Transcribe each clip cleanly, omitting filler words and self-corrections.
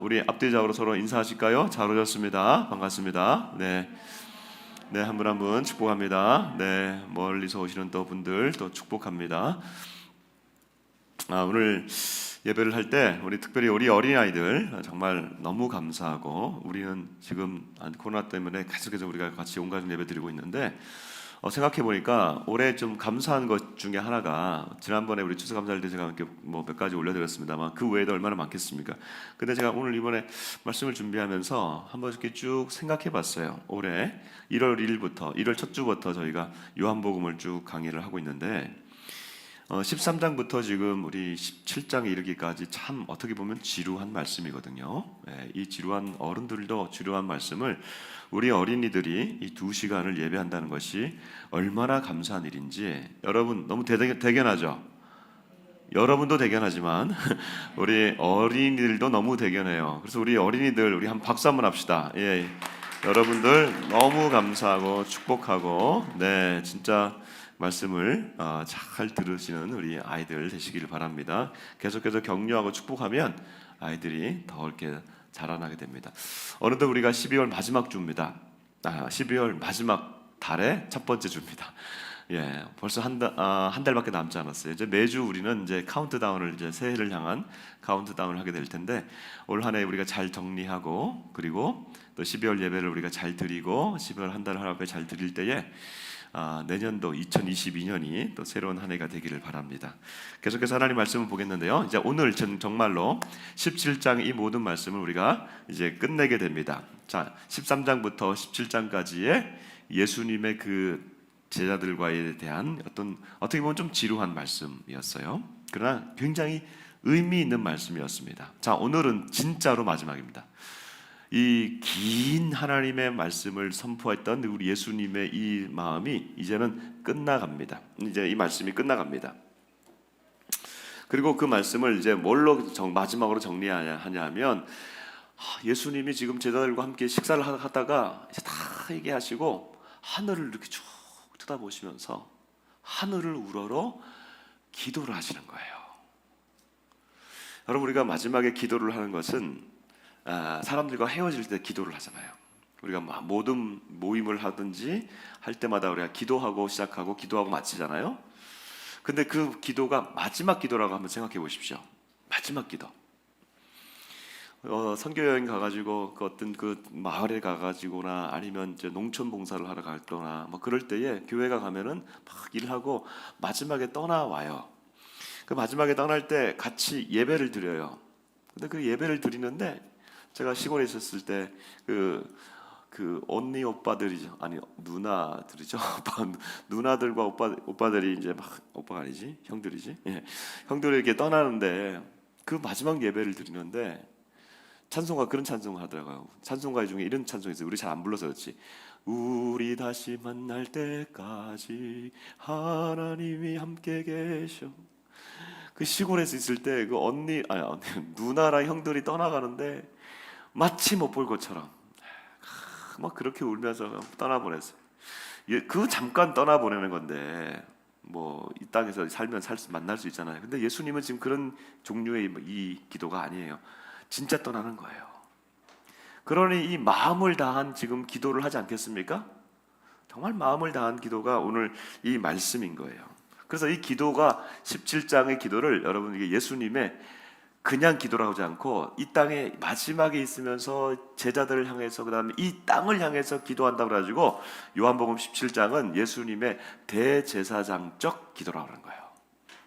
우리 앞뒤적으로 서로 인사하실까요? 잘 오셨습니다. 반갑습니다. 네, 한 분 한 분 축복합니다. 네, 멀리서 오시는 또 분들 또 축복합니다. 오늘 예배를 할 때 우리 특별히 우리 어린아이들 정말 너무 감사하고, 우리는 지금 코로나 때문에 계속해서 우리가 같이 온 가족 예배 드리고 있는데, 생각해 보니까 올해 좀 감사한 것 중에 하나가, 지난번에 우리 추수감사할 때 제가 이렇게 몇 가지 올려드렸습니다만 그 외에도 얼마나 많겠습니까? 근데 제가 오늘 이번에 말씀을 준비하면서 한번 이렇게 쭉 생각해 봤어요. 올해 1월 1일부터 1월 첫 주부터 저희가 요한복음을 쭉 강의를 하고 있는데, 13장부터 지금 우리 17장에 이르기까지 참 어떻게 보면 지루한 말씀이거든요. 이 지루한, 어른들도 지루한 말씀을 우리 어린이들이 이 2시간을 예배한다는 것이 얼마나 감사한 일인지, 여러분 너무 대견하죠? 여러분도 대견하지만 우리 어린이들도 너무 대견해요. 그래서 우리 어린이들, 우리 한 박수 한번 합시다. 예, 여러분들 너무 감사하고 축복하고, 네, 진짜 말씀을 잘 들으시는 우리 아이들 되시기를 바랍니다. 계속해서 격려하고 축복하면 아이들이 더 이렇게 자라나게 됩니다. 어느덧 우리가 12월 마지막 주입니다. 12월 마지막 달의 첫 번째 주입니다. 예, 벌써 한 달밖에 남지 않았어요. 이제 매주 우리는 이제 카운트다운을, 이제 새해를 향한 카운트다운을 하게 될 텐데, 올 한 해 우리가 잘 정리하고, 그리고 또 12월 예배를 우리가 잘 드리고 12월 한 달 하루에 잘 드릴 때에 내년도 2022년이 또 새로운 한 해가 되기를 바랍니다. 계속해서 하나님 말씀을 보겠는데요. 이제 오늘 정말로 17장 이 모든 말씀을 우리가 이제 끝내게 됩니다. 자, 13장부터 17장까지의 예수님의 그 제자들과에 대한 어떻게 보면 좀 지루한 말씀이었어요. 그러나 굉장히 의미 있는 말씀이었습니다. 자, 오늘은 진짜로 마지막입니다. 이 긴 하나님의 말씀을 선포했던 우리 예수님의 이 마음이 이제는 끝나갑니다. 이제 이 말씀이 끝나갑니다. 그리고 그 말씀을 이제 뭘로 마지막으로 정리하냐면, 예수님이 지금 제자들과 함께 식사를 하다가 이제 다 얘기하시고 하늘을 이렇게 쭉 쳐다보시면서 하늘을 우러러 기도를 하시는 거예요. 여러분, 우리가 마지막에 기도를 하는 것은 사람들과 헤어질 때 기도를 하잖아요. 우리가 모든 모임을 하든지 할 때마다 우리가 기도하고 시작하고 기도하고 마치잖아요. 근데 그 기도가 마지막 기도라고 한번 생각해 보십시오. 마지막 기도. 선교 여행 가가지고 어떤 그 마을에 가가지고나 아니면 이제 농촌 봉사를 하러 갔거나 그럴 때에 교회가 가면은 막 일하고 마지막에 떠나와요. 그 마지막에 떠날 때 같이 예배를 드려요. 근데 그 예배를 드리는데, 제가 시골에 있었을 때 그 언니 오빠들이죠, 아니 누나들이죠. 누나들과 오빠들이 이제 막, 오빠가 아니지, 형들이지. 예, 형들이 이렇게 떠나는데 그 마지막 예배를 드리는데 찬송가, 그런 찬송을 하더라고요. 찬송가 중에 이런 찬송이 있어요. 우리 잘 안 불러서 그렇지. 우리 다시 만날 때까지 하나님이 함께 계셔. 그 시골에서 있을 때 그 누나랑 형들이 떠나가는데 마치 못 볼 것처럼 막 그렇게 울면서 떠나보냈어요. 그 잠깐 떠나보내는 건데 이 땅에서 살면 만날 수 있잖아요. 근데 예수님은 지금 그런 종류의 이 기도가 아니에요. 진짜 떠나는 거예요. 그러니 이 마음을 다한 지금 기도를 하지 않겠습니까? 정말 마음을 다한 기도가 오늘 이 말씀인 거예요. 그래서 이 기도가 17장의 기도를, 여러분, 이게 예수님의 그냥 기도라고 하지 않고 이 땅에 마지막에 있으면서 제자들을 향해서, 그 다음에 이 땅을 향해서 기도한다고 그래가지고 요한복음 17장은 예수님의 대제사장적 기도라고 하는 거예요.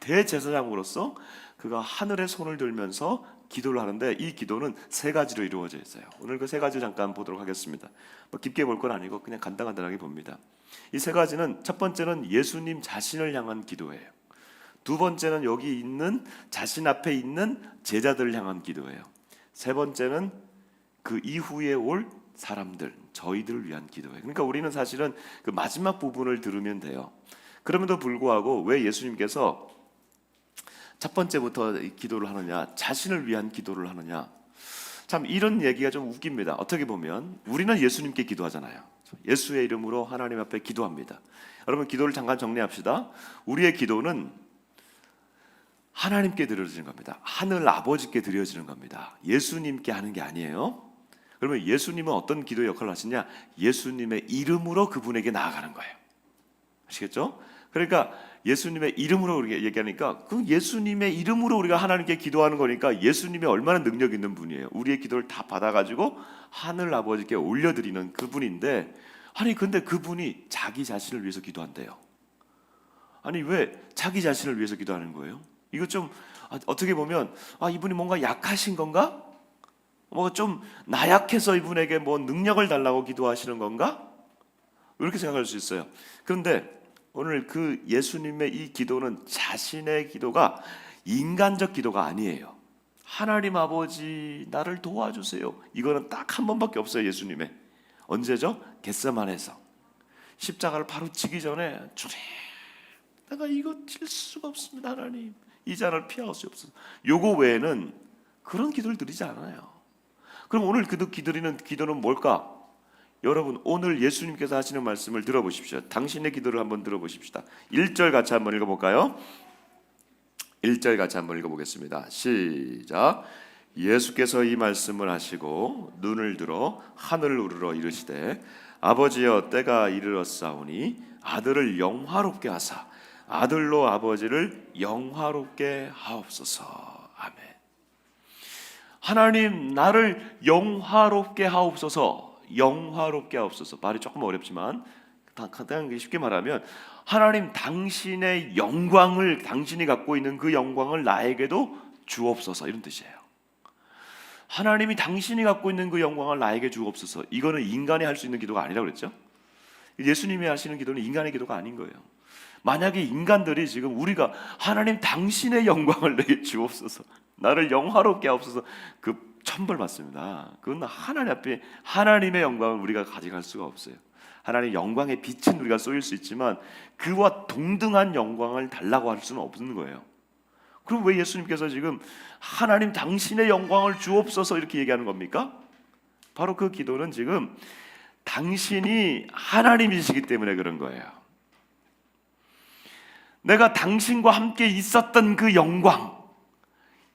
대제사장으로서 그가 하늘에 손을 들면서 기도를 하는데, 이 기도는 세 가지로 이루어져 있어요. 오늘 그 세 가지 잠깐 보도록 하겠습니다. 깊게 볼 건 아니고 그냥 간단하게 봅니다. 이 세 가지는, 첫 번째는 예수님 자신을 향한 기도예요. 두 번째는 여기 있는 자신 앞에 있는 제자들을 향한 기도예요. 세 번째는 그 이후에 올 사람들, 저희들을 위한 기도예요. 그러니까 우리는 사실은 그 마지막 부분을 들으면 돼요. 그럼에도 불구하고 왜 예수님께서 첫 번째부터 기도를 하느냐, 자신을 위한 기도를 하느냐, 참 이런 얘기가 좀 웃깁니다. 어떻게 보면 우리는 예수님께 기도하잖아요. 예수의 이름으로 하나님 앞에 기도합니다. 여러분, 기도를 잠깐 정리합시다. 우리의 기도는 하나님께 드려지는 겁니다. 하늘 아버지께 드려지는 겁니다. 예수님께 하는 게 아니에요. 그러면 예수님은 어떤 기도의 역할을 하시냐? 예수님의 이름으로 그분에게 나아가는 거예요. 아시겠죠? 그러니까 예수님의 이름으로 우리가 얘기하니까 그 예수님의 이름으로 우리가 하나님께 기도하는 거니까 예수님이 얼마나 능력 있는 분이에요. 우리의 기도를 다 받아가지고 하늘 아버지께 올려드리는 그분인데, 아니 근데 그분이 자기 자신을 위해서 기도한대요. 아니 왜 자기 자신을 위해서 기도하는 거예요? 이거 좀 어떻게 보면 이분이 뭔가 약하신 건가? 뭐 좀 나약해서 이분에게 뭐 능력을 달라고 기도하시는 건가? 이렇게 생각할 수 있어요. 그런데 오늘 그 예수님의 이 기도는 자신의 기도가 인간적 기도가 아니에요. 하나님 아버지 나를 도와주세요. 이거는 딱 한 번밖에 없어요. 예수님의. 언제죠? 겟세마네에서 십자가를 바로 지기 전에 주님 내가 이거 질 수가 없습니다. 하나님 이 잔을 피하옵소서. 요거 외에는 그런 기도를 드리지 않아요. 그럼 오늘 기드리는 기도는 뭘까? 여러분 오늘 예수님께서 하시는 말씀을 들어보십시오. 당신의 기도를 한번 들어보십시다. 1절 같이 한번 읽어볼까요? 1절 같이 한번 읽어보겠습니다. 시작. 예수께서 이 말씀을 하시고 눈을 들어 하늘을 우러러 이르시되 아버지여 때가 이르렀사오니 아들을 영화롭게 하사 아들로 아버지를 영화롭게 하옵소서. 아멘. 하나님 나를 영화롭게 하옵소서. 영화롭게 하옵소서. 말이 조금 어렵지만 간단하게 쉽게 말하면 하나님 당신의 영광을 당신이 갖고 있는 그 영광을 나에게도 주옵소서 이런 뜻이에요. 하나님이 당신이 갖고 있는 그 영광을 나에게 주옵소서. 이거는 인간이 할 수 있는 기도가 아니라고 그랬죠. 예수님이 하시는 기도는 인간의 기도가 아닌 거예요. 만약에 인간들이 지금 우리가 하나님 당신의 영광을 내게 주옵소서 나를 영화롭게 하옵소서 그 천벌 받습니다. 그건 하나님 앞에 하나님의 영광을 우리가 가져갈 수가 없어요. 하나님의 영광의 빛은 우리가 쏘일 수 있지만 그와 동등한 영광을 달라고 할 수는 없는 거예요. 그럼 왜 예수님께서 지금 하나님 당신의 영광을 주옵소서 이렇게 얘기하는 겁니까? 바로 그 기도는 지금 당신이 하나님이시기 때문에 그런 거예요. 내가 당신과 함께 있었던 그 영광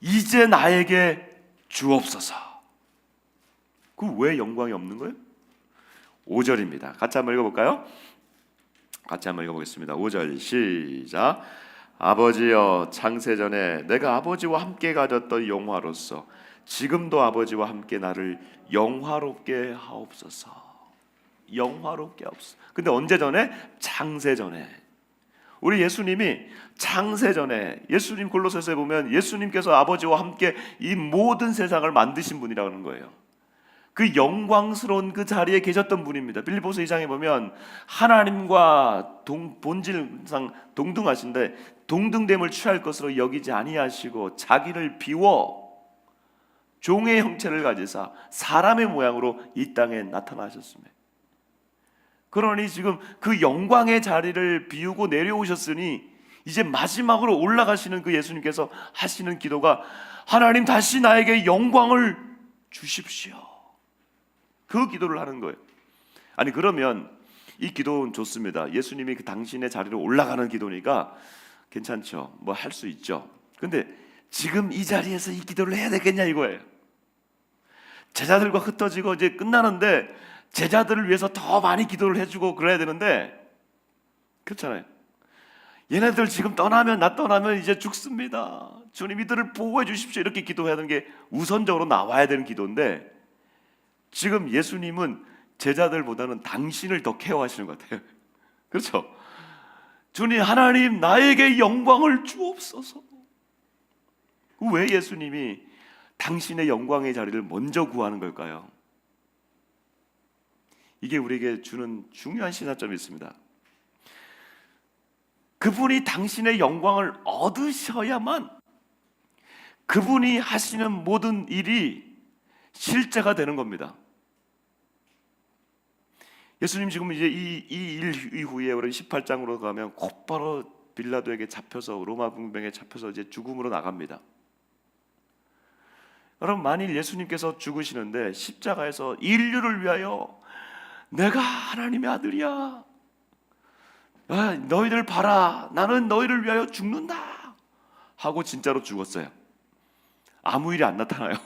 이제 나에게 주옵소서. 그 왜 영광이 없는 거예요? 5절입니다. 같이 한번 읽어볼까요? 같이 한번 읽어보겠습니다. 5절 시작. 아버지여 창세전에 내가 아버지와 함께 가졌던 영화로서 지금도 아버지와 함께 나를 영화롭게 하옵소서. 영화롭게 하옵소서. 근데 언제 전에? 창세전에. 우리 예수님이 창세전에 예수님 골로새서에 보면 예수님께서 아버지와 함께 이 모든 세상을 만드신 분이라는 거예요. 그 영광스러운 그 자리에 계셨던 분입니다. 빌립보서 2장에 보면 하나님과 본질상 동등하신데 동등됨을 취할 것으로 여기지 아니하시고 자기를 비워 종의 형체를 가지사 사람의 모양으로 이 땅에 나타나셨습니다. 그러니 지금 그 영광의 자리를 비우고 내려오셨으니 이제 마지막으로 올라가시는 그 예수님께서 하시는 기도가 하나님 다시 나에게 영광을 주십시오. 그 기도를 하는 거예요. 아니 그러면 이 기도는 좋습니다. 예수님이 그 당신의 자리로 올라가는 기도니까 괜찮죠. 뭐 할 수 있죠. 근데 지금 이 자리에서 이 기도를 해야 되겠냐 이거예요. 제자들과 흩어지고 이제 끝나는데 제자들을 위해서 더 많이 기도를 해주고 그래야 되는데 그렇잖아요. 얘네들 지금 나 떠나면 이제 죽습니다. 주님 이들을 보호해 주십시오. 이렇게 기도해야 되는 게 우선적으로 나와야 되는 기도인데 지금 예수님은 제자들보다는 당신을 더 케어하시는 것 같아요. 그렇죠? 주님 하나님 나에게 영광을 주옵소서. 왜 예수님이 당신의 영광의 자리를 먼저 구하는 걸까요? 이게 우리에게 주는 중요한 시사점이 있습니다. 그분이 당신의 영광을 얻으셔야만 그분이 하시는 모든 일이 실제가 되는 겁니다. 예수님 지금 이제 이 일 이후에 우리 18장으로 가면 곧바로 빌라도에게 잡혀서 로마 군병에 잡혀서 이제 죽음으로 나갑니다. 여러분 만일 예수님께서 죽으시는데 십자가에서 인류를 위하여 내가 하나님의 아들이야. 너희들 봐라. 나는 너희를 위하여 죽는다. 하고 진짜로 죽었어요. 아무 일이 안 나타나요.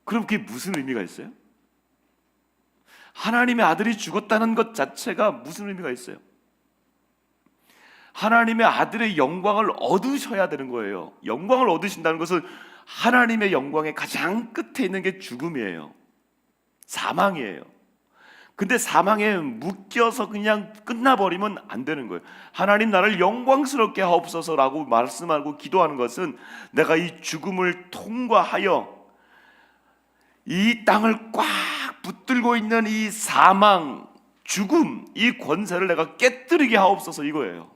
그럼 그게 무슨 의미가 있어요? 하나님의 아들이 죽었다는 것 자체가 무슨 의미가 있어요? 하나님의 아들의 영광을 얻으셔야 되는 거예요. 영광을 얻으신다는 것은 하나님의 영광의 가장 끝에 있는 게 죽음이에요. 사망이에요. 근데 사망에 묶여서 그냥 끝나버리면 안 되는 거예요. 하나님 나를 영광스럽게 하옵소서라고 말씀하고 기도하는 것은 내가 이 죽음을 통과하여 이 땅을 꽉 붙들고 있는 이 사망, 죽음, 이 권세를 내가 깨뜨리게 하옵소서 이거예요.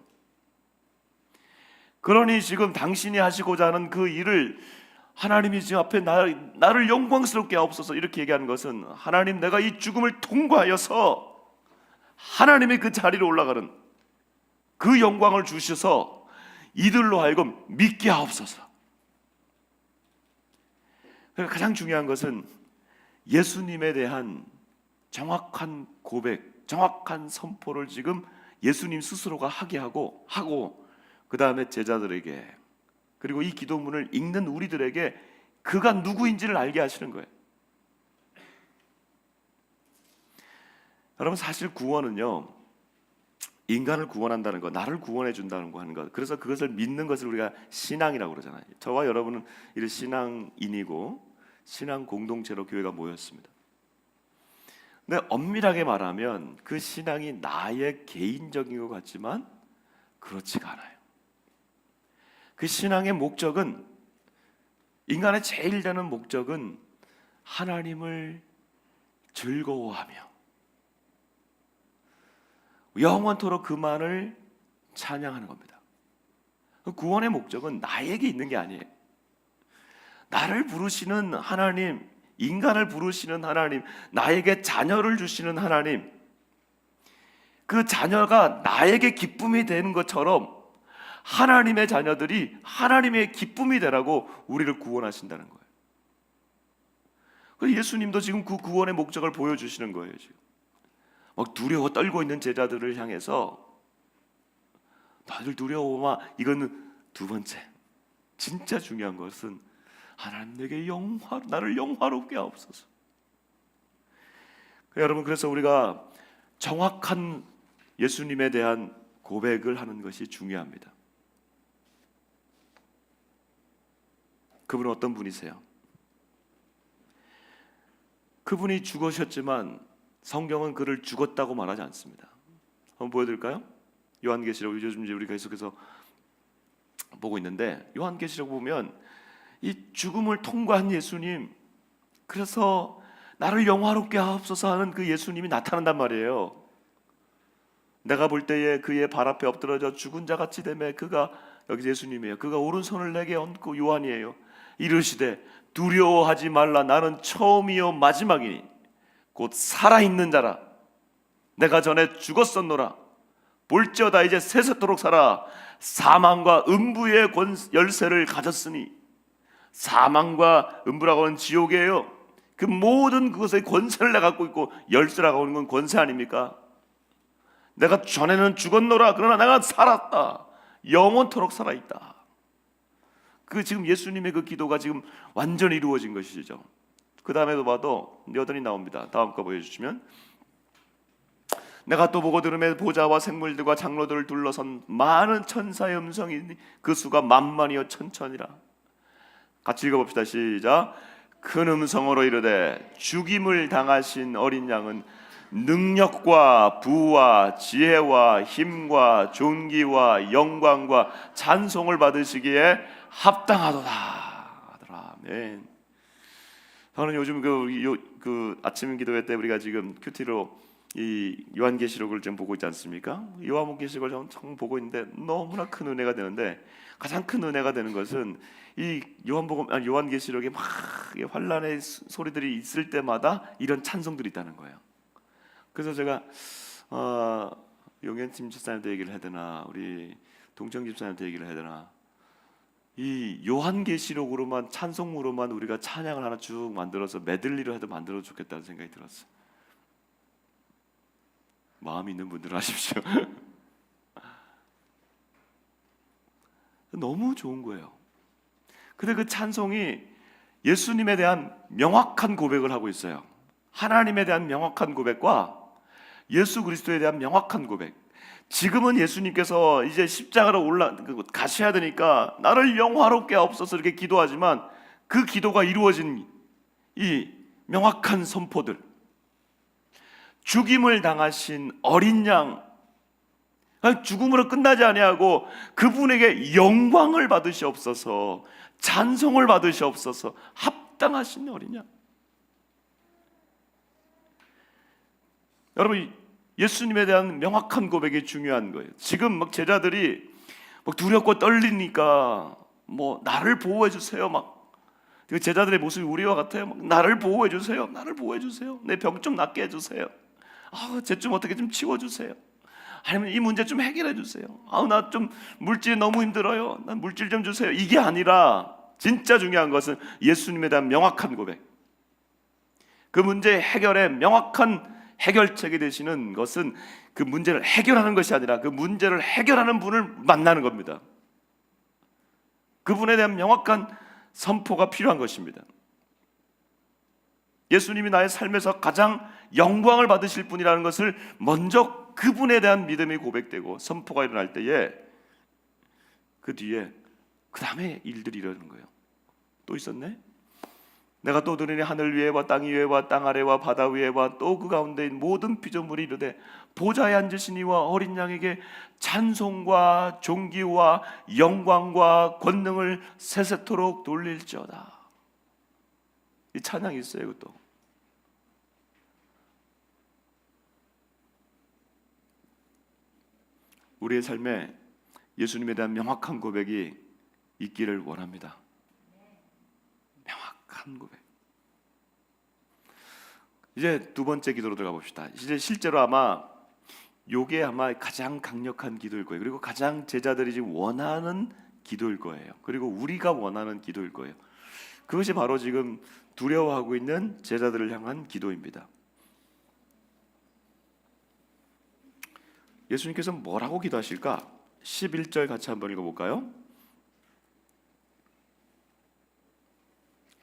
그러니 지금 당신이 하시고자 하는 그 일을 하나님이 지금 앞에 나를 영광스럽게 하옵소서 이렇게 얘기하는 것은 하나님 내가 이 죽음을 통과하여서 하나님의 그 자리로 올라가는 그 영광을 주셔서 이들로 하여금 믿게 하옵소서. 그러니까 가장 중요한 것은 예수님에 대한 정확한 고백, 정확한 선포를 지금 예수님 스스로가 하게 하고 그 다음에 제자들에게 그리고 이 기도문을 읽는 우리들에게 그가 누구인지를 알게 하시는 거예요. 여러분 사실 구원은요 인간을 구원한다는 거, 나를 구원해 준다는 거 하는 것. 그래서 그것을 믿는 것을 우리가 신앙이라고 그러잖아요. 저와 여러분은 이런 신앙인이고 신앙 공동체로 교회가 모였습니다. 근데 엄밀하게 말하면 그 신앙이 나의 개인적인 것 같지만 그렇지가 않아요. 그 신앙의 목적은 인간의 제일 되는 목적은 하나님을 즐거워하며 영원토록 그만을 찬양하는 겁니다. 구원의 목적은 나에게 있는 게 아니에요. 나를 부르시는 하나님, 인간을 부르시는 하나님, 나에게 자녀를 주시는 하나님, 그 자녀가 나에게 기쁨이 되는 것처럼 하나님의 자녀들이 하나님의 기쁨이 되라고 우리를 구원하신다는 거예요. 예수님도 지금 그 구원의 목적을 보여주시는 거예요. 지금 막 두려워 떨고 있는 제자들을 향해서 다들 두려워마 이거는 두 번째. 진짜 중요한 것은 하나님 내게 나를 영화롭게 하옵소서. 여러분 그래서 우리가 정확한 예수님에 대한 고백을 하는 것이 중요합니다. 그분은 어떤 분이세요? 그분이 죽으셨지만 성경은 그를 죽었다고 말하지 않습니다. 한번 보여드릴까요? 요한계시록 요즘 이제 우리가 계속해서 보고 있는데 요한계시록 보면 이 죽음을 통과한 예수님, 그래서 나를 영화롭게 하옵소서 하는 그 예수님이 나타난단 말이에요. 내가 볼 때에 그의 발 앞에 엎드러져 죽은 자 같이 되매 그가 여기 예수님이에요. 그가 오른손을 내게 얹고 요한이에요. 이르시되 두려워하지 말라 나는 처음이요 마지막이니 곧 살아있는 자라. 내가 전에 죽었었노라. 볼지어다 이제 세세토록 살아. 사망과 음부의 열쇠를 가졌으니, 사망과 음부라고 하는 지옥이에요. 그 모든 그것의 권세를 내가 갖고 있고, 열쇠라고 하는 건 권세 아닙니까? 내가 전에는 죽었노라 그러나 내가 살았다. 영원토록 살아있다. 그 지금 예수님의 그 기도가 지금 완전히 이루어진 것이죠. 그 다음에도 봐도 여전히 나옵니다. 다음 거 보여주시면, 내가 또 보고 들음에 보좌와 생물들과 장로들을 둘러선 많은 천사의 음성이니 그 수가 만만이요 천천이라. 같이 읽어봅시다. 시작. 큰 음성으로 이르되 죽임을 당하신 어린 양은 능력과 부와 지혜와 힘과 존귀와 영광과 찬송을 받으시기에 합당하도다. 아멘. 저는 요즘 그 아침 기도회 때 우리가 지금 큐티로 이 요한계시록을 좀 보고 있지 않습니까? 요한계시록을 좀 보고 있는데 너무나 큰 은혜가 되는데, 가장 큰 은혜가 되는 것은 이 요한계시록에 막 환란의 소리들이 있을 때마다 이런 찬송들이 있다는 거예요. 그래서 제가 용현팀 집사님한테 얘기를 해야 되나, 우리 동정 집사님한테 얘기를 해야 되나, 이 요한계시록으로만 찬송으로만 우리가 찬양을 하나 쭉 만들어서 메들리로 해도 만들어 좋겠다는 생각이 들었어요. 마음이 있는 분들은 하십시오. 너무 좋은 거예요. 근데 그 찬송이 예수님에 대한 명확한 고백을 하고 있어요. 하나님에 대한 명확한 고백과 예수 그리스도에 대한 명확한 고백. 지금은 예수님께서 이제 십자가로 가셔야 되니까 나를 영화롭게 하옵소서 이렇게 기도하지만 그 기도가 이루어진 이 명확한 선포들, 죽임을 당하신 어린 양, 죽음으로 끝나지 아니하고 그분에게 영광을 받으시옵소서, 찬송을 받으시옵소서, 합당하신 어린 양. 여러분, 예수님에 대한 명확한 고백이 중요한 거예요. 지금 막 제자들이 막 두렵고 떨리니까 나를 보호해 주세요. 제자들의 모습이 우리와 같아요. 나를 보호해 주세요. 나를 보호해 주세요. 내 병 좀 낫게 해 주세요. 쟤 좀 어떻게 좀 치워 주세요. 아니면 이 문제 좀 해결해 주세요. 나 좀 물질 너무 힘들어요. 난 물질 좀 주세요. 이게 아니라 진짜 중요한 것은 예수님에 대한 명확한 고백. 그 문제 해결의 명확한 해결책이 되시는 것은 그 문제를 해결하는 것이 아니라 그 문제를 해결하는 분을 만나는 겁니다. 그분에 대한 명확한 선포가 필요한 것입니다. 예수님이 나의 삶에서 가장 영광을 받으실 분이라는 것을 먼저 그분에 대한 믿음이 고백되고 선포가 일어날 때에 그 뒤에 그 다음에 일들이 일어나는 거예요. 또 있었네? 내가 또 들으니 하늘 위에와 땅 위에와 땅 아래와 바다 위에와 또 그 가운데 모든 피조물이 이르되 보좌에 앉으신 이와 어린 양에게 찬송과 존귀와 영광과 권능을 세세토록 돌릴지어다. 이 찬양이 있어요. 이것도 우리의 삶에 예수님에 대한 명확한 고백이 있기를 원합니다. 명확한 고백. 이제 두 번째 기도로 들어가 봅시다. 이제 실제로 요게 가장 강력한 기도일 거예요. 그리고 가장 제자들이 지금 원하는 기도일 거예요. 그리고 우리가 원하는 기도일 거예요. 그것이 바로 지금 두려워하고 있는 제자들을 향한 기도입니다. 예수님께서 뭐라고 기도하실까? 11절 같이 한번 읽어볼까요?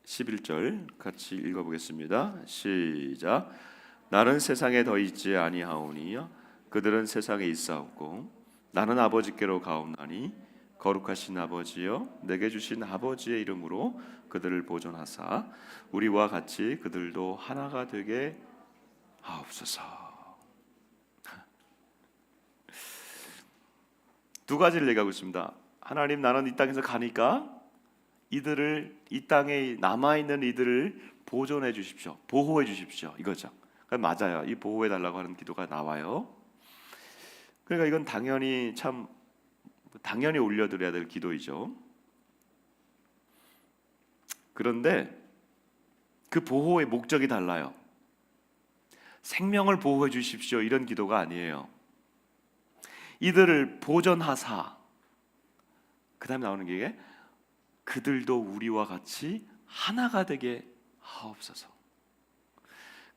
11절 같이 읽어보겠습니다. 시작. 나는 세상에 더 있지 아니하오니 그들은 세상에 있사옵고 나는 아버지께로 가옵나니 거룩하신 아버지여 내게 주신 아버지의 이름으로 그들을 보존하사 우리와 같이 그들도 하나가 되게 하옵소서. 두 가지를 얘기하고 있습니다. 하나님, 나는 이 땅에서 가니까 이 땅에 남아있는 이들을 보존해 주십시오. 보호해 주십시오. 이거죠. 맞아요. 이 보호해 달라고 하는 기도가 나와요. 그러니까 이건 당연히 올려드려야 될 기도이죠. 그런데 그 보호의 목적이 달라요. 생명을 보호해 주십시오. 이런 기도가 아니에요. 이들을 보존하사, 그 다음에 나오는 게 그들도 우리와 같이 하나가 되게 하옵소서.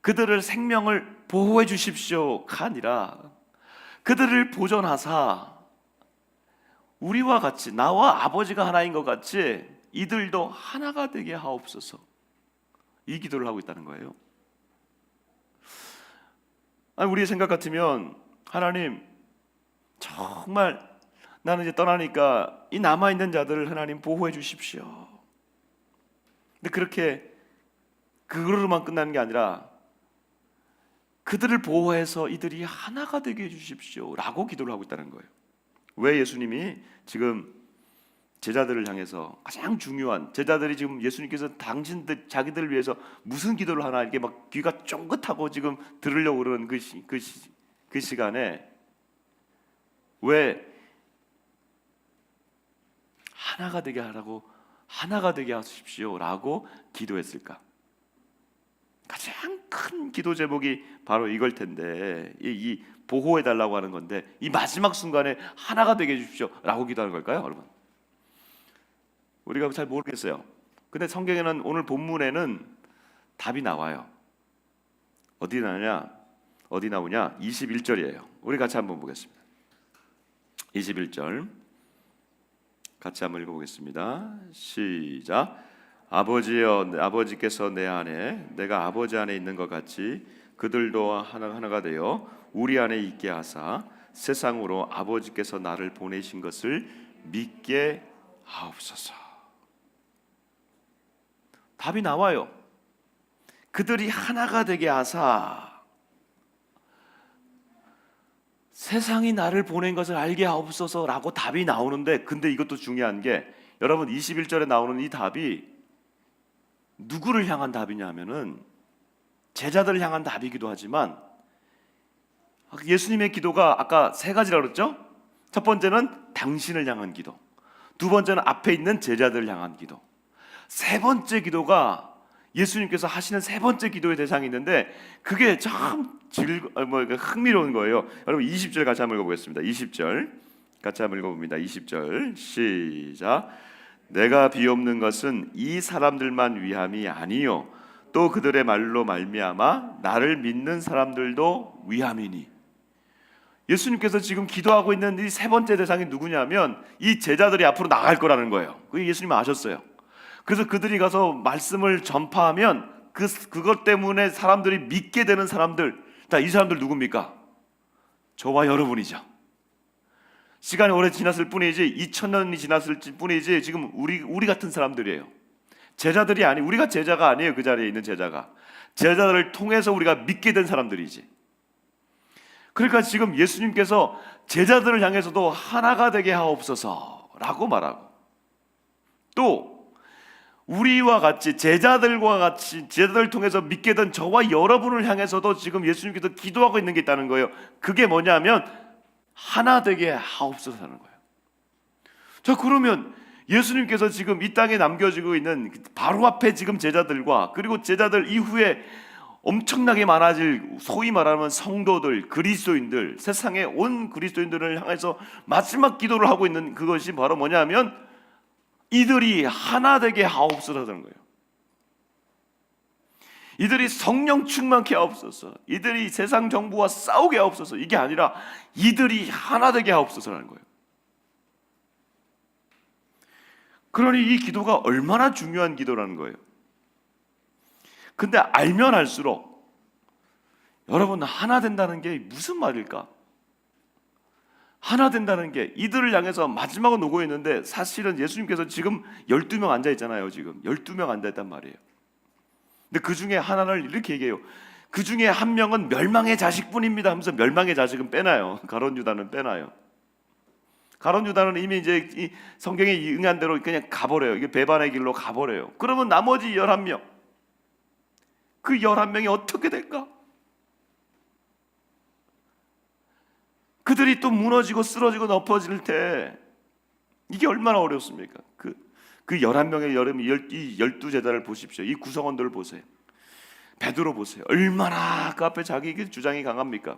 그들을 생명을 보호해 주십시오가 아니라 그들을 보존하사 우리와 같이, 나와 아버지가 하나인 것 같이 이들도 하나가 되게 하옵소서. 이 기도를 하고 있다는 거예요. 우리의 생각 같으면 하나님, 정말 나는 이제 떠나니까 이 남아있는 자들을 하나님 보호해 주십시오. 근데 그렇게 그거로만 끝나는 게 아니라 그들을 보호해서 이들이 하나가 되게 해주십시오 라고 기도를 하고 있다는 거예요. 왜 예수님이 지금 제자들을 향해서 가장 중요한, 제자들이 지금 예수님께서 자기들을 위해서 무슨 기도를 하나 이렇게 막 귀가 쫑긋하고 지금 들으려고 그러는 그 시간에 왜 하나가 되게 하라고, 하나가 되게 하십시오 라고 기도했을까? 가장 큰 기도 제목이 바로 이걸 텐데, 이 보호해 달라고 하는 건데, 이 마지막 순간에 하나가 되게 해주십시오 라고 기도하는 걸까요, 여러분? 우리가 잘 모르겠어요. 근데 성경에는, 오늘 본문에는 답이 나와요. 어디 나오냐? 21절이에요. 우리 같이 한번 보겠습니다. 21절 같이 한번 읽어보겠습니다. 시작. 아버지여, 아버지께서 내 안에 내가 아버지 안에 있는 것 같이 그들도 하나가 되어 우리 안에 있게 하사 세상으로 아버지께서 나를 보내신 것을 믿게 하옵소서. 답이 나와요. 그들이 하나가 되게 하사 세상이 나를 보낸 것을 알게 하옵소서라고 답이 나오는데, 근데 이것도 중요한 게 여러분 21절에 나오는 이 답이 누구를 향한 답이냐 하면은 제자들을 향한 답이기도 하지만, 예수님의 기도가 아까 세 가지라고 그랬죠? 첫 번째는 당신을 향한 기도, 두 번째는 앞에 있는 제자들을 향한 기도, 세 번째 기도가 예수님께서 하시는 세 번째 기도의 대상이 있는데, 그게 참 흥미로운 거예요. 여러분 20절 같이 한번 읽어보겠습니다. 20절 같이 한번 읽어봅니다. 20절 시작. 내가 비옵는 것은 이 사람들만 위함이 아니요 또 그들의 말로 말미암아 나를 믿는 사람들도 위함이니. 예수님께서 지금 기도하고 있는 이 세 번째 대상이 누구냐면 이 제자들이 앞으로 나갈 거라는 거예요. 그게 예수님이 아셨어요. 그래서 그들이 가서 말씀을 전파하면 그것 때문에 사람들이 믿게 되는 사람들, 자, 이 사람들 누굽니까? 저와 여러분이죠. 시간이 오래 지났을 뿐이지, 2000년이 지났을 뿐이지 지금 우리 같은 사람들이에요. 제자들이 아니, 우리가 제자가 아니에요. 그 자리에 있는 제자가 제자들을 통해서 우리가 믿게 된 사람들이지. 그러니까 지금 예수님께서 제자들을 향해서도 하나가 되게 하옵소서라고 말하고, 또 우리와 같이 제자들과 같이 제자들을 통해서 믿게 된 저와 여러분을 향해서도 지금 예수님께서 기도하고 있는 게 있다는 거예요. 그게 뭐냐면 하나 되게 하옵소서라는 거예요. 자, 그러면 예수님께서 지금 이 땅에 남겨지고 있는 바로 앞에 지금 제자들과, 그리고 제자들 이후에 엄청나게 많아질 소위 말하면 성도들, 그리스도인들, 세상의 온 그리스도인들을 향해서 마지막 기도를 하고 있는 그것이 바로 뭐냐면 이들이 하나 되게 하옵소서라는 거예요. 이들이 성령 충만케 하옵소서, 이들이 세상 정부와 싸우게 하옵소서, 이게 아니라 이들이 하나 되게 하옵소서라는 거예요. 그러니 이 기도가 얼마나 중요한 기도라는 거예요. 근데 알면 알수록 여러분, 하나 된다는 게 무슨 말일까? 하나 된다는 게 이들을 향해서 마지막은 오고 있는데, 사실은 예수님께서 지금 12명 앉아 있잖아요. 지금 12명 앉아 있단 말이에요. 근데 그 중에 하나를 이렇게 얘기해요. 그 중에 한 명은 멸망의 자식뿐입니다 하면서 멸망의 자식은 빼놔요. 가룟 유다는 빼놔요. 가룟 유다는 이미 이제 이 성경에 응한 대로 그냥 가버려요. 이게 배반의 길로 가버려요. 그러면 나머지 11명, 그 11명이 어떻게 될까? 그들이 또 무너지고 쓰러지고 엎어질 때 이게 얼마나 어렵습니까? 그 11명의 이 12제자를 보십시오. 이 구성원들을 보세요. 베드로 보세요. 얼마나 그 앞에 자기 주장이 강합니까?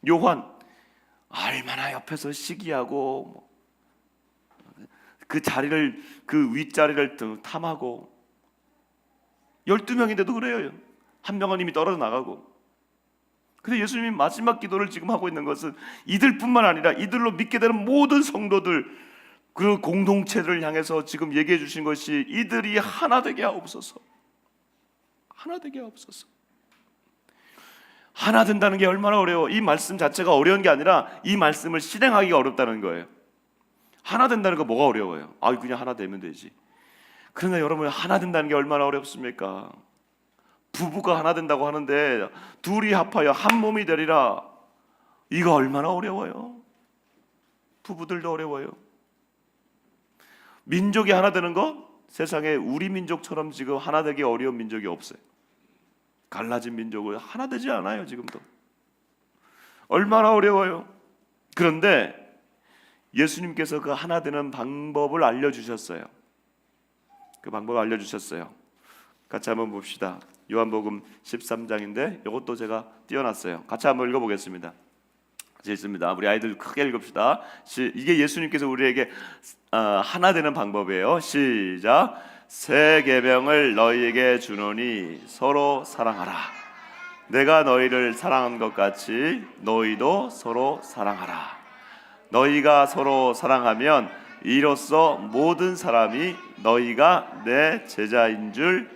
요한 얼마나 옆에서 시기하고 그 자리를, 그 윗자리를 탐하고, 12명인데도 그래요. 한 명은 이미 떨어져 나가고. 근데 예수님이 마지막 기도를 지금 하고 있는 것은 이들뿐만 아니라 이들로 믿게 되는 모든 성도들, 그 공동체를 향해서 지금 얘기해 주신 것이 이들이 하나 되게 하옵소서. 하나 되게 하옵소서. 하나 된다는 게 얼마나 어려워. 이 말씀 자체가 어려운 게 아니라 이 말씀을 실행하기가 어렵다는 거예요. 하나 된다는 거 뭐가 어려워요? 그냥 하나 되면 되지. 그러나 여러분, 하나 된다는 게 얼마나 어렵습니까? 부부가 하나 된다고 하는데 둘이 합하여 한 몸이 되리라. 이거 얼마나 어려워요. 부부들도 어려워요. 민족이 하나 되는 거, 세상에 우리 민족처럼 지금 하나 되기 어려운 민족이 없어요. 갈라진 민족을 하나 되지 않아요. 지금도 얼마나 어려워요. 그런데 예수님께서 그 하나 되는 방법을 알려주셨어요. 그 방법을 알려주셨어요. 같이 한번 봅시다. 요한복음 13장인데 이것도 제가 띄워놨어요. 같이 한번 읽어보겠습니다. 읽습니다. 우리 아이들 크게 읽읍시다. 이게 예수님께서 우리에게 하나 되는 방법이에요. 시작. 새 계명을 너희에게 주노니 서로 사랑하라. 내가 너희를 사랑한 것 같이 너희도 서로 사랑하라. 너희가 서로 사랑하면 이로써 모든 사람이 너희가 내 제자인 줄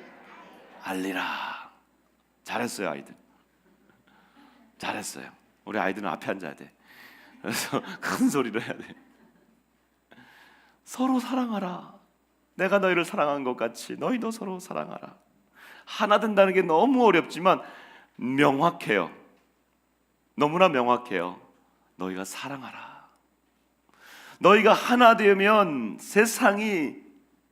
알리라. 잘했어요, 아이들. 잘했어요. 우리 아이들은 앞에 앉아야 돼. 그래서 큰 소리로 해야 돼. 서로 사랑하라. 내가 너희를 사랑한 것 같이 너희도 서로 사랑하라. 하나 된다는 게 너무 어렵지만 명확해요. 너무나 명확해요. 너희가 사랑하라. 너희가 하나 되면 세상이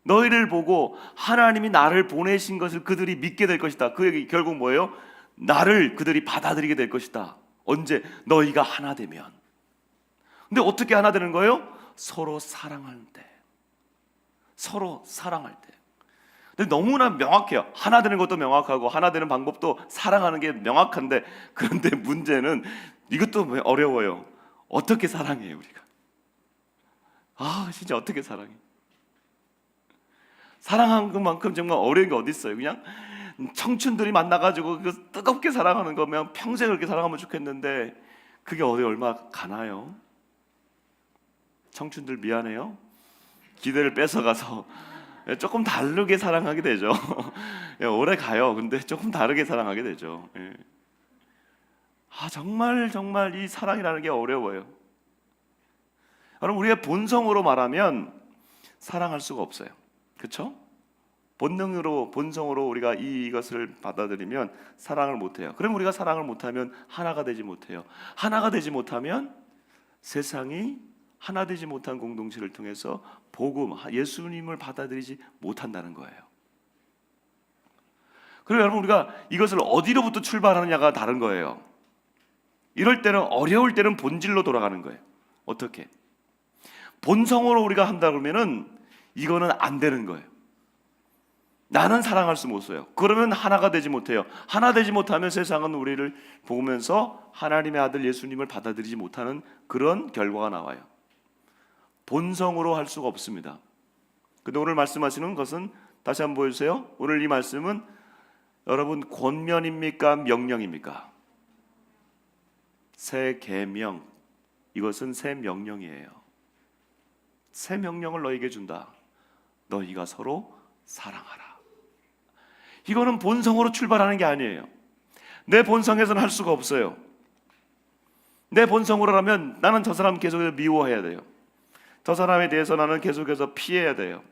너희를 보고 하나님이 나를 보내신 것을 그들이 믿게 될 것이다. 그 얘기 결국 뭐예요? 나를 그들이 받아들이게 될 것이다. 언제? 너희가 하나 되면. 근데 어떻게 하나 되는 거예요? 서로 사랑할 때. 서로 사랑할 때. 근데 너무나 명확해요. 하나 되는 것도 명확하고 하나 되는 방법도 사랑하는 게 명확한데, 그런데 문제는 이것도 어려워요. 어떻게 사랑해요, 우리가? 진짜 어떻게 사랑해? 사랑하는 것만큼 정말 어려운 게 어디 있어요? 그냥 청춘들이 만나가지고 뜨겁게 사랑하는 거면 평생 그렇게 사랑하면 좋겠는데, 그게 얼마 가나요? 청춘들 미안해요. 기대를 뺏어가서 조금 다르게 사랑하게 되죠. 오래 가요. 근데 조금 다르게 사랑하게 되죠. 정말 이 사랑이라는 게 어려워요. 여러분, 우리의 본성으로 말하면 사랑할 수가 없어요. 그렇죠? 본성으로 우리가 이것을 받아들이면 사랑을 못해요. 그럼 우리가 사랑을 못하면 하나가 되지 못해요. 하나가 되지 못하면 세상이 하나 되지 못한 공동체를 통해서 복음, 예수님을 받아들이지 못한다는 거예요. 그리고 여러분, 우리가 이것을 어디로부터 출발하느냐가 다른 거예요. 이럴 때는, 어려울 때는 본질로 돌아가는 거예요. 어떻게? 본성으로 우리가 한다 그러면은 이거는 안 되는 거예요. 나는 사랑할 수 못 써요. 그러면 하나가 되지 못해요. 하나 되지 못하면 세상은 우리를 보면서 하나님의 아들 예수님을 받아들이지 못하는 그런 결과가 나와요. 본성으로 할 수가 없습니다. 근데 오늘 말씀하시는 것은, 다시 한번 보여주세요. 오늘 이 말씀은 여러분 권면입니까? 명령입니까? 새 계명. 이것은 새 명령이에요. 새 명령을 너희에게 준다. 너희가 서로 사랑하라. 이거는 본성으로 출발하는 게 아니에요. 내 본성에서는 할 수가 없어요. 내 본성으로라면 나는 저 사람 계속해서 미워해야 돼요. 저 사람에 대해서 나는 계속해서 피해야 돼요.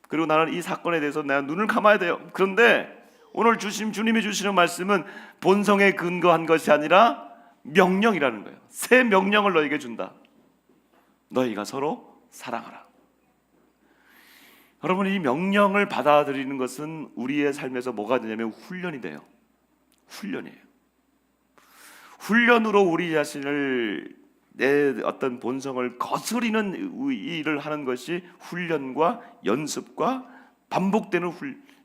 그리고 나는 이 사건에 대해서 내가 눈을 감아야 돼요. 그런데 오늘 주님이 주시는 말씀은 본성에 근거한 것이 아니라 명령이라는 거예요. 새 명령을 너희에게 준다. 너희가 서로 사랑하라. 여러분, 이 명령을 받아들이는 것은 우리의 삶에서 뭐가 되냐면 훈련이 돼요. 훈련이에요. 훈련으로 우리 자신을, 내 어떤 본성을 거스리는 일을 하는 것이 훈련과 연습과 반복되는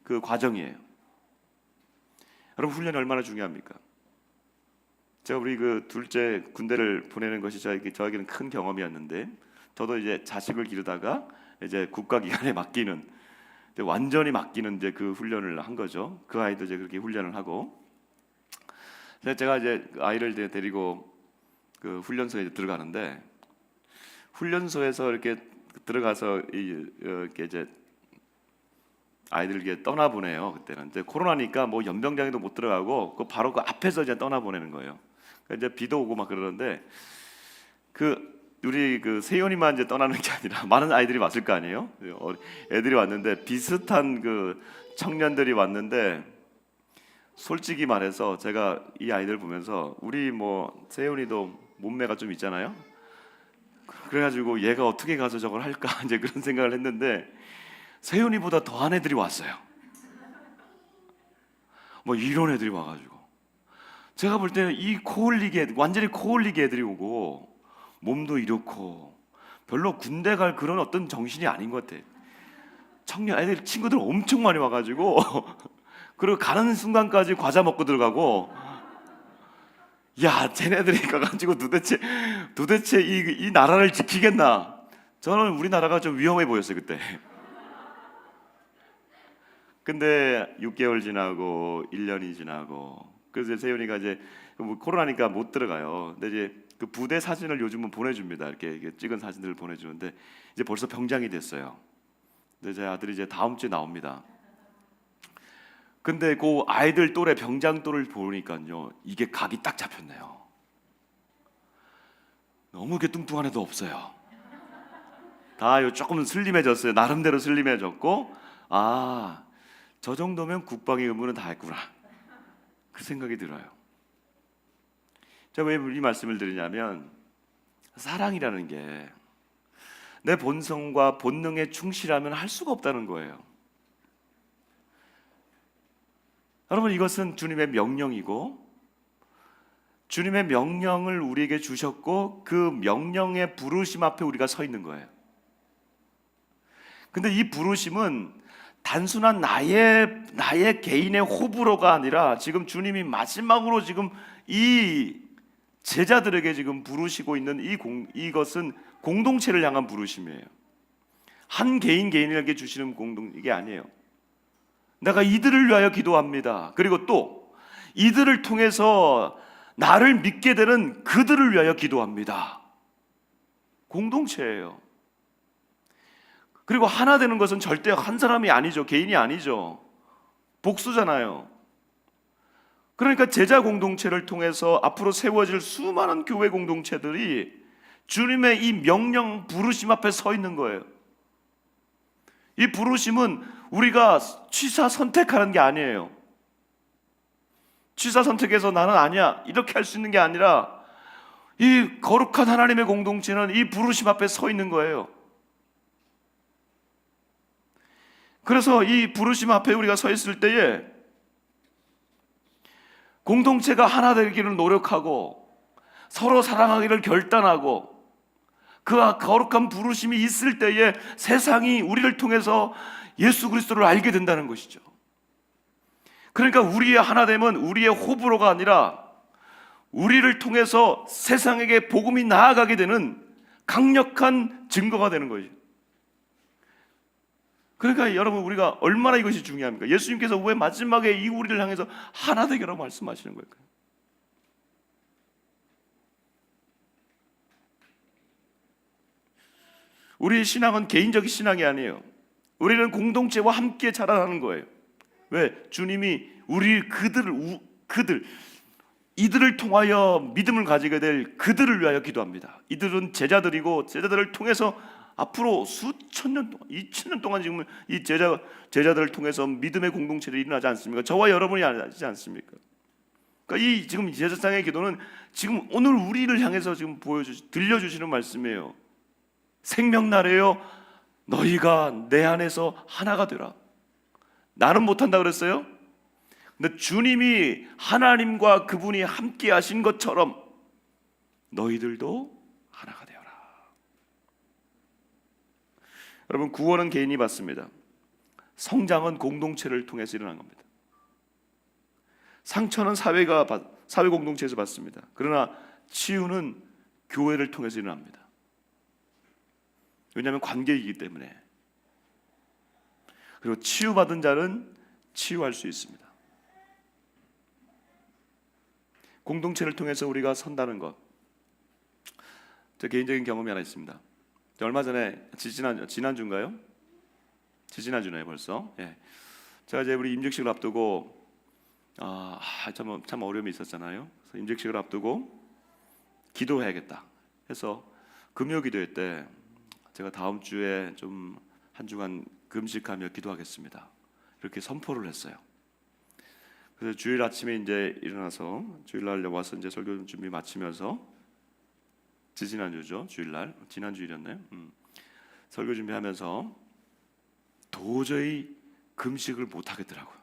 그 과정이에요. 여러분, 훈련이 얼마나 중요합니까? 제가 우리 그 둘째 군대를 보내는 것이 저에게는 큰 경험이었는데, 저도 이제 자식을 기르다가 이제 국가기관에 맡기는, 완전히 맡기는 이제 그 훈련을 한 거죠. 그 아이도 이제 그렇게 훈련을 하고, 제가 이제 아이를 데리고 그 훈련소에 들어가는데, 훈련소에서 이렇게 들어가서 이렇게 이제 아이들 떠나 보내요. 그때는 이제 코로나니까 뭐 연병장에도 못 들어가고 바로 그 앞에서 이제 떠나 보내는 거예요. 이제 비도 오고 막 그러는데, 우리 그 세연이만 이제 떠나는 게 아니라 많은 아이들이 왔을 거 아니에요. 애들이 왔는데, 비슷한 그 청년들이 왔는데, 솔직히 말해서 제가 이 아이들 보면서, 우리 뭐 세연이도 몸매가 좀 있잖아요. 그래가지고 얘가 어떻게 가서 저걸 할까 이제 그런 생각을 했는데, 세연이보다 더한 애들이 왔어요. 뭐 이런 애들이 와가지고, 제가 볼 때는 완전히 코올리게 애들이 오고, 몸도 이렇고 별로 군대 갈 그런 어떤 정신이 아닌 것 같아. 애들 친구들 엄청 많이 와가지고 그리고 가는 순간까지 과자 먹고 들어가고, 야, 쟤네들이 가가지고 도대체 이 나라를 지키겠나? 저는 우리나라가 좀 위험해 보였어요 그때. 근데 6개월 지나고 1년이 지나고, 그래서 세윤이가 이제 코로나니까 못 들어가요. 근데 이제 그 부대 사진을 요즘은 보내줍니다. 이렇게 찍은 사진들을 보내주는데 이제 벌써 병장이 됐어요. 근데 제 아들이 이제 다음 주에 나옵니다. 근데 그 아이들 또래 병장 또를 보니까요, 이게 각이 딱 잡혔네요. 너무 이렇게 뚱뚱한 애도 없어요. 다 조금 슬림해졌어요. 나름대로 슬림해졌고, 아, 저 정도면 국방의 의무는 다 했구나, 그 생각이 들어요. 제가 왜 이 말씀을 드리냐면, 사랑이라는 게 내 본성과 본능에 충실하면 할 수가 없다는 거예요. 여러분, 이것은 주님의 명령이고, 주님의 명령을 우리에게 주셨고, 그 명령의 부르심 앞에 우리가 서 있는 거예요. 근데 이 부르심은 단순한 나의 개인의 호불호가 아니라, 지금 주님이 마지막으로 지금 이 제자들에게 지금 부르시고 있는 이것은 공동체를 향한 부르심이에요. 한 개인에게 주시는 이게 아니에요. 내가 이들을 위하여 기도합니다. 그리고 또 이들을 통해서 나를 믿게 되는 그들을 위하여 기도합니다. 공동체예요. 그리고 하나 되는 것은 절대 한 사람이 아니죠. 개인이 아니죠. 복수잖아요. 그러니까 제자 공동체를 통해서 앞으로 세워질 수많은 교회 공동체들이 주님의 이 명령 부르심 앞에 서 있는 거예요. 이 부르심은 우리가 취사 선택하는 게 아니에요. 취사 선택해서 나는 아니야 이렇게 할 수 있는 게 아니라, 이 거룩한 하나님의 공동체는 이 부르심 앞에 서 있는 거예요. 그래서 이 부르심 앞에 우리가 서 있을 때에 공동체가 하나 되기를 노력하고 서로 사랑하기를 결단하고, 그 거룩한 부르심이 있을 때에 세상이 우리를 통해서 예수 그리스도를 알게 된다는 것이죠. 그러니까 우리의 하나됨은 우리의 호불호가 아니라 우리를 통해서 세상에게 복음이 나아가게 되는 강력한 증거가 되는 거죠. 그러니까 여러분, 우리가 얼마나 이것이 중요합니까? 예수님께서 왜 마지막에 이 우리를 향해서 하나 되기라고 말씀하시는 걸까요? 우리의 신앙은 개인적인 신앙이 아니에요. 우리는 공동체와 함께 자라나는 거예요. 왜? 주님이 이들을 통하여 믿음을 가지게 될 그들을 위하여 기도합니다. 이들은 제자들이고, 제자들을 통해서 앞으로 수천 년 동안, 2000년 동안 지금 이 제자들을 통해서 믿음의 공동체를 일어나지 않습니까? 저와 여러분이 하지 않습니까? 그러니까 이 지금 제사장의 기도는 지금 오늘 우리를 향해서 지금 들려주시는 말씀이에요. 생명나래요, 너희가 내 안에서 하나가 되라. 나는 못한다 그랬어요? 근데 주님이 하나님과 그분이 함께 하신 것처럼 너희들도 하나가 되어라. 여러분, 구원은 개인이 받습니다. 성장은 공동체를 통해서 일어난 겁니다. 상처는 사회 공동체에서 받습니다. 그러나 치유는 교회를 통해서 일어납니다. 왜냐하면 관계이기 때문에. 그리고 치유받은 자는 치유할 수 있습니다. 공동체를 통해서 우리가 선다는 것, 제 개인적인 경험이 하나 있습니다. 얼마 전에 지난주인가요? 지난주네요 벌써. 예. 제가 이제 우리 임직식을 앞두고 참 어려움이 있었잖아요. 그래서 임직식을 앞두고 기도해야겠다 해서 금요 기도회 때 제가 다음 주에 좀 한 주간 금식하며 기도하겠습니다, 이렇게 선포를 했어요. 그래서 주일 아침에 이제 일어나서 주일날 와서 이제 설교 준비 마치면서, 지난주죠, 주일날, 지난주일이었나요? 설교 준비하면서 도저히 금식을 못 하겠더라고요.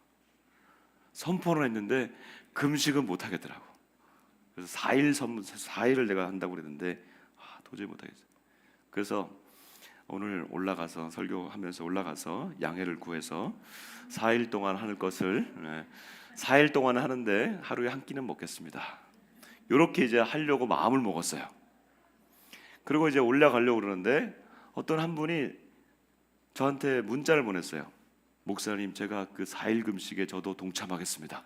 선포를 했는데 금식은 못 하겠더라고. 그래서 4일을 내가 한다고 그랬는데 도저히 못 하겠어요. 그래서 오늘 올라가서 설교하면서 올라가서 양해를 구해서 4일 동안 하는 것을 4일 동안 하는데 하루에 한 끼는 먹겠습니다, 이렇게 이제 하려고 마음을 먹었어요. 그리고 이제 올라가려고 그러는데 어떤 한 분이 저한테 문자를 보냈어요. 목사님, 제가 그 4일 금식에 저도 동참하겠습니다.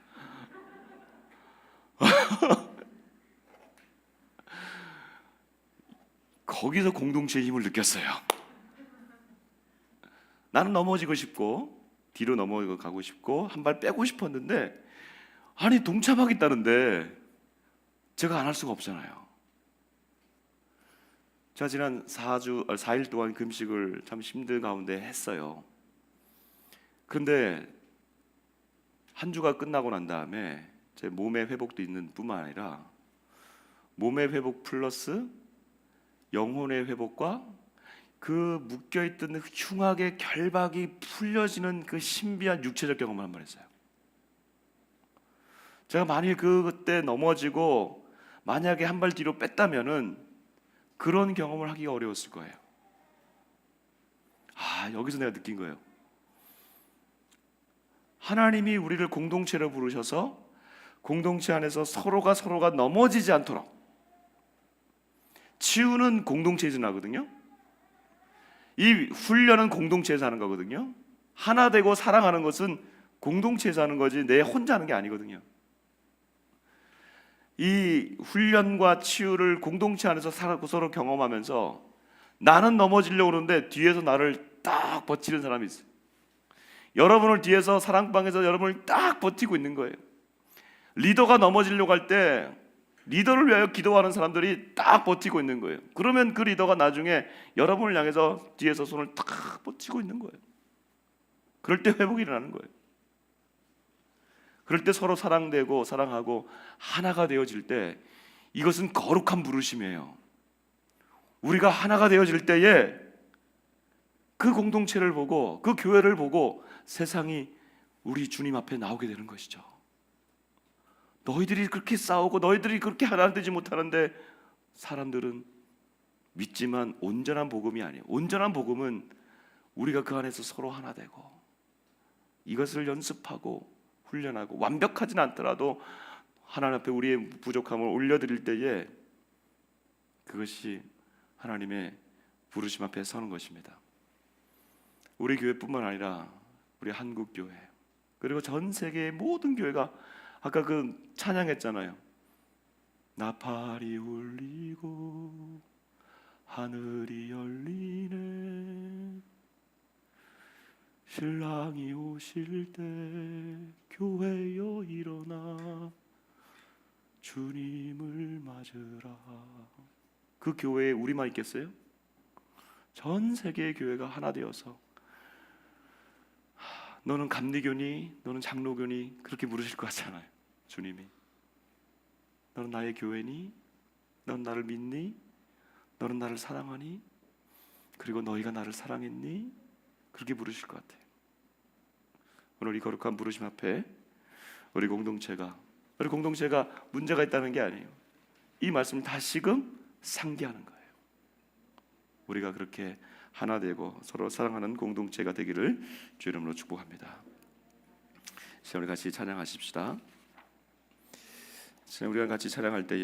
거기서 공동체의 힘을 느꼈어요. 나는 넘어지고 싶고 뒤로 넘어가고 싶고 한 발 빼고 싶었는데, 아니 동참하겠다는데 제가 안 할 수가 없잖아요. 제가 지난 4일 동안 금식을 참 힘든 가운데 했어요. 그런데 한 주가 끝나고 난 다음에 제 몸의 회복도 있는 뿐만 아니라 몸의 회복 플러스 영혼의 회복과 그 묶여있던 흉악의 결박이 풀려지는 그 신비한 육체적 경험을 한 번 했어요. 제가 만일 그때 넘어지고 만약에 한 발 뒤로 뺐다면은 그런 경험을 하기가 어려웠을 거예요. 여기서 내가 느낀 거예요. 하나님이 우리를 공동체로 부르셔서 공동체 안에서 서로가 넘어지지 않도록, 치유는 공동체에서 나거든요. 이 훈련은 공동체에서 하는 거거든요. 하나 되고 사랑하는 것은 공동체에서 하는 거지 내 혼자 하는 게 아니거든요. 이 훈련과 치유를 공동체 안에서 서로 경험하면서 나는 넘어지려고 그러는데 뒤에서 나를 딱 버티는 사람이 있어요. 여러분을 뒤에서 사랑방에서 여러분을 딱 버티고 있는 거예요. 리더가 넘어지려고 할 때 리더를 위하여 기도하는 사람들이 딱 버티고 있는 거예요. 그러면 그 리더가 나중에 여러분을 향해서 뒤에서 손을 딱 버티고 있는 거예요. 그럴 때 회복이 일어나는 거예요. 그럴 때 서로 사랑되고 사랑하고 하나가 되어질 때, 이것은 거룩한 부르심이에요. 우리가 하나가 되어질 때에 그 공동체를 보고 그 교회를 보고 세상이 우리 주님 앞에 나오게 되는 것이죠. 너희들이 그렇게 싸우고 너희들이 그렇게 하나 되지 못하는데 사람들은 믿지만 온전한 복음이 아니에요. 온전한 복음은 우리가 그 안에서 서로 하나 되고 이것을 연습하고 훈련하고 완벽하진 않더라도 하나님 앞에 우리의 부족함을 올려드릴 때에 그것이 하나님의 부르심 앞에 서는 것입니다. 우리 교회뿐만 아니라 우리 한국교회 그리고 전 세계의 모든 교회가 아까 그 찬양했잖아요. 나팔이 울리고 하늘이 열리네, 신랑이 오실 때 교회여 일어나 주님을 맞으라. 그 교회에 우리만 있겠어요? 전 세계의 교회가 하나 되어서 너는 감리교니? 너는 장로교니? 그렇게 물으실 것 같잖아요. 주님이 너는 나의 교회니? 너는 나를 믿니? 너는 나를 사랑하니? 그리고 너희가 나를 사랑했니? 그렇게 부르실 것 같아요. 오늘 이 거룩한 부르심 앞에 우리 공동체가 문제가 있다는 게 아니에요. 이 말씀을 다시금 상기하는 거예요. 우리가 그렇게 하나 되고 서로 사랑하는 공동체가 되기를 주 이름으로 축복합니다. 우리 같이 찬양하십시다. 우리가 같이 찬양할 때에